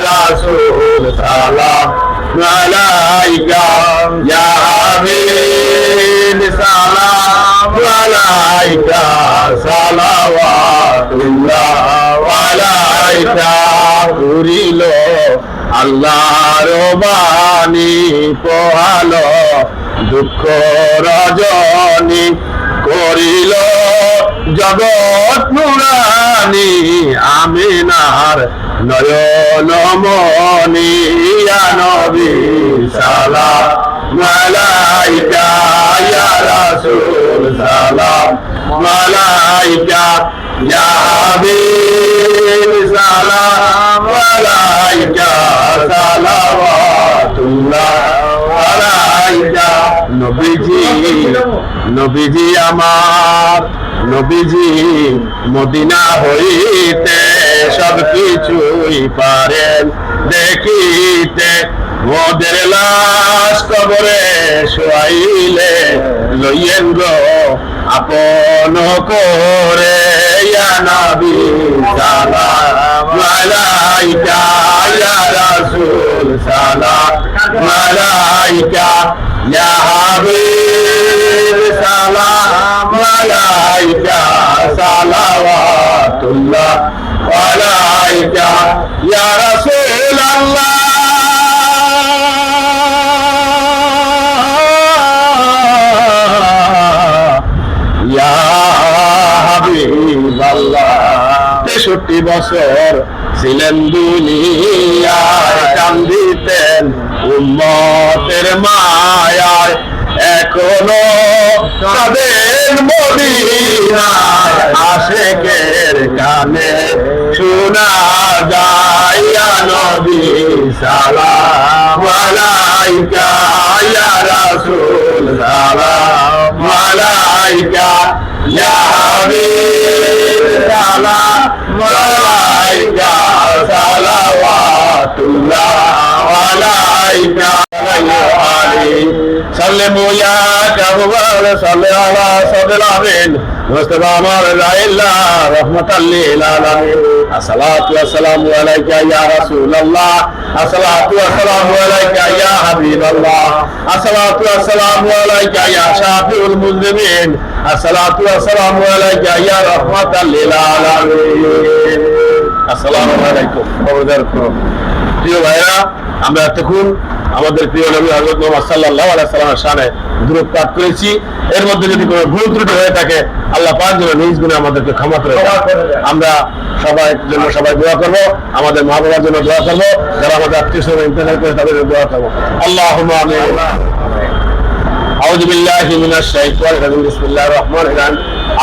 রাসূল সালাম আলাইকা ইয়া হাবিব সালাম আলাইকা সালাওয়াতুল্লাহ আলাইকা করিল আল্লাহর বাণী পোহালো দুঃখ রজনী করিল জগৎ নুরানি আমিনার নয়ন মনি ইয়া নবী সালাম আলাইকা ইয়া রাসূল সালাম আলাইকা ইয়া হাবিব সালাম আলাইকা সালাওয়াতুল্লাহ আলাইকা নবীজি আমার নবীজি মদিনা হইতে সব কিছুই পারেন দেখিতে ওদের লাশ কবরে শোয়াইলে লইয়েন গো আপন করে ইয়া নবী সালাম আলাইকা ইয়া রাসূল সালাম আলাইকা ইয়া হাবিব সালাম আলাইকা সালাওয়াতুল্লাহ আলাইকা ইয়া রাসূলুল্লাহ ইয়া হাবিবাল্লাহ 63 বছর ছিলেন দুনিয়ায় কান্দিতেন উম্মতের মায়ায় এখনো তাদের মদিনায় আশিকের কানে শোনা যায় ইয়া নবী সালাম আলাইকা ইয়া রাসূল সালাম আলাইকা ইয়া হাবিব সালাম আলাইকা সালাওয়াতুল্লাহ আলাইকা سلموا يا كبر صلى على صدر العظيم مصطفى مرضى الله رحمة للعالمين الصلاة والسلام عليك يا رسول الله الصلاة والسلام عليك يا حبيب الله الصلاة والسلام عليك يا شافع المذنبين الصلاة والسلام عليك يا رحمة للعالمين السلام عليكم প্রিয় ভাইরা আমরা এতক্ষণ আমাদের প্রিয় নবী হযরত মুহাম্মদ সাল্লাল্লাহু আলাইহি সাল্লামের শানে দুরূদ পাঠ করেছি এর মধ্যে যদি কোনো ভুল ত্রুটি হয়ে থাকে আল্লাহ পাক যেন নিজ গুণে আমাদেরকে ক্ষমা করে দেন আমরা সবাই দোয়া করব আমাদের মা বাবার জন্য দোয়া করব যারা আমাদের আত্মীয়-স্বজন ইন্তেকাল করে তাদের জন্য দোয়া করব আল্লাহুম্মা আমিন أعوذ بالله من الشيطان الرجيم بسم الله الرحمن الرحيم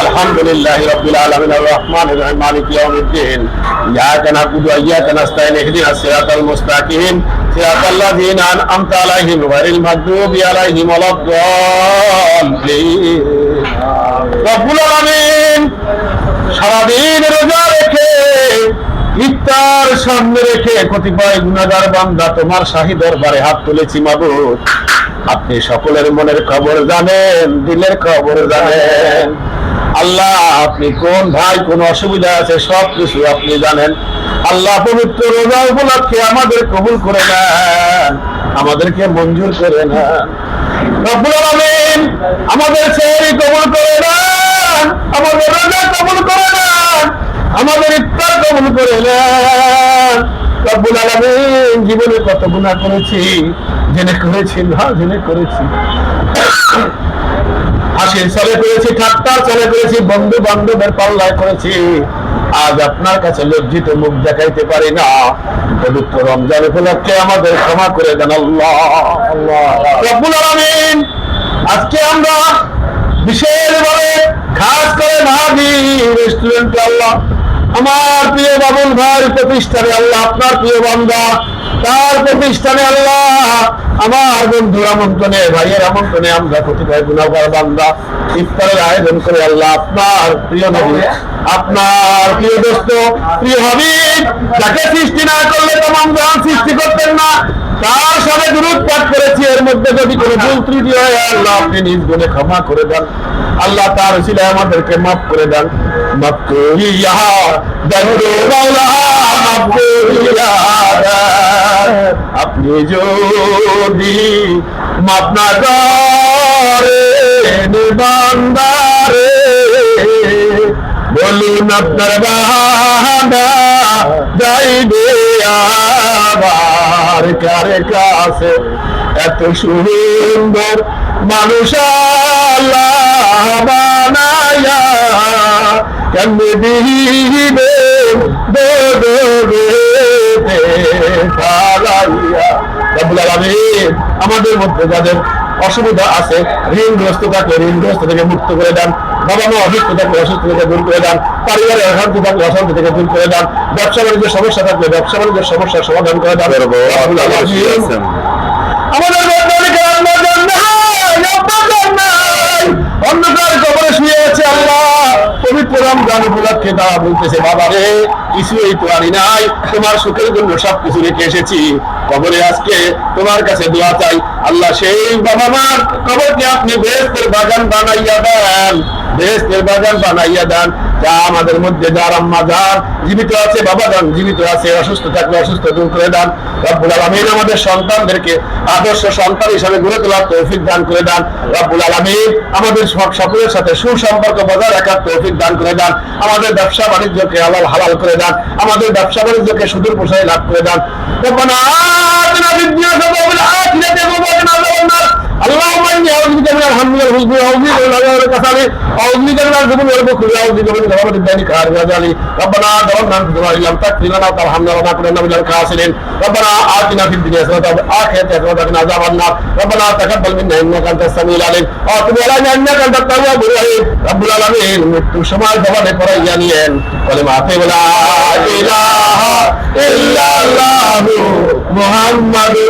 الحمد لله رب العالمين الرحمن الرحيم مالك يوم الدين إياك نعبد وإياك نستعين اهدنا الصراط المستقيم صراط الذين أنعمت عليهم غير المغضوب عليهم ولا الضالين رب العالمين সারাদিন রোজা রেখে ইফতার সামনে রেখে কতিপয় গুনাহগার বান্দা তোমার শাহী দরবারে হাত তুলেছি মাবুদ আপনি সকলের মনের খবর জানেন দিলের খবর জানেন আল্লাহ আপনি কোন ভাই কোন অসুবিধা আছে সব কিছু আপনি জানেন আল্লাহ পবিত্র রোজা উপলক্ষে আমাদের কবুল করে নেন আমাদেরকে মঞ্জুর করে নেন রব্বুল আলামিন আমাদের সেহরি কবুল করে নেন আমাদের রোজা কবুল করে নেন আমাদের ইফতার কবুল করে নেন রব্বুল আলামিন জীবনে কত গুনাহ করেছি জেনে করেছি না জেনে করেছি হাসির চলে করেছি ঠাট্টার চলে করেছি বন্ধু বান্ধবের পাল্লায় করেছি আজ আপনার কাছে লজ্জিত মুখ দেখাইতে পারি না পবিত্র রমজান উপলক্ষে আমাদের ক্ষমা করে দেন আল্লাহ রব্বুল আলামিন আজকে আমরা বিশেষভাবে খাস করে মাহাদি রেস্টুরেন্টে আল্লাহ আমার প্রিয় বাবুল ভাই প্রতিষ্ঠানে আল্লাহ আপনার প্রিয় বান্দা তার প্রতিষ্ঠানে আল্লাহ আমার বন্ধুর আমন্ত্রণে ভাইয়ের আমন্ত্রণে আমরা কতিপয় গুনাহগার বান্দা ইফতারের আয়োজন করে আল্লাহ আপনার প্রিয় নবী আপনার প্রিয় দোস্ত প্রিয় হাবিব যাকে সৃষ্টি না করলে তমাম জাহান সৃষ্টি করতেন না তার সাথে দুরূদ পাঠ করেছি এর মধ্যে যদি কোনো ভুল ত্রুটি হয় আল্লাহ আপনি নিজ গুণে ক্ষমা করে দেন আল্লাহ তার উসিলায় আমাদেরকে মাফ করে দেন মাফ করিয়া দেন মাওলা মাফ করিয়া আপনি যদি মাফ না করেন বান্দারে, বলুন আপনার বান্দা যাইবে আবার কারে কাছে। এত সুন্দর মানুষ আল্লাহ বানায়া কেমনে দিবে আমাদের মধ্যে যাদের অসুবিধা আছে, ঋণগ্রস্ত থাকলে ঋণগ্রস্ত থেকে মুক্ত করে দেন, বাবা মা অসুস্থ থাকলে অসুস্থ থেকে দূর করে দেন, পারিবারিক অশান্তি থাকলে অশান্তি থেকে দূর করে দেন, ব্যবসা বাণিজ্যের সমস্যা থাকলে ব্যবসা বাণিজ্যের সমস্যার সমাধান করে দেন। আমাদের অন্ধকার কবরে শুয়ে আছে আল্লাহ, পবিত্র রমজান উপলক্ষে তারা বলতেছে বাবা রে কিছুই তো আনি নাই, তোমার সুখের জন্য সবকিছু রেখে এসেছি, কবরে আজকে তোমার কাছে দোয়া চাই আল্লাহ, সেই বাবা মার কবরকে আপনি বেহেশতের বাগান বানাইয়া দেন, বেহেশতের বাগান বানাইয়া দেন। যা আমাদের মধ্যে যার আম্মা যান জীবিত আছে, বাবা যান জীবিত আছে, অসুস্থ থাকলে অসুস্থ দূর করে দেন রব্বুল আলামিন। আমাদের সন্তানদেরকে আদর্শ সন্তান হিসাবে গড়ে তোলার তৌফিক দান করে দেন রব্বুল আলামিন। আমাদের সকলের সাথে সুসম্পর্ক বজায় রাখার তৌফিক দান করে দেন। আমাদের ব্যবসা বাণিজ্যকে হালাল হালাল করে দেন, আমাদের ব্যবসা বাণিজ্যকে সুদূর প্রসারী লাভ করে দেন। রব্বানা আতিনা ফিদ দুনিয়া হাসানাতাও ওয়া ফিল আখিরাতি হাসানাতাও ওয়া কিনা আযাবান্নার। اللهم اني اعوذ بك من الهم والحزن واعوذ بك من العذاب والكسل واعوذ بك من الجبن والبخل واعوذ بك من غضب الدين كار وجالي. ربنا ظلمنا انفسنا وان لم تغفر لنا وترحمنا لنكونن من الخاسرين. ربنا آتنا في الدنيا حسنة وفي الآخرة حسنة وقنا عذاب النار. ربنا تقبل منا انك انت السميع العليم وتب علينا انك انت التواب الرحيم. رب العالمين মৃত্যুর সময় জবানে পড়াইয়া নিয়েন কলেমা লা ইলাহা ইল্লাল্লাহু মুহাম্মাদুর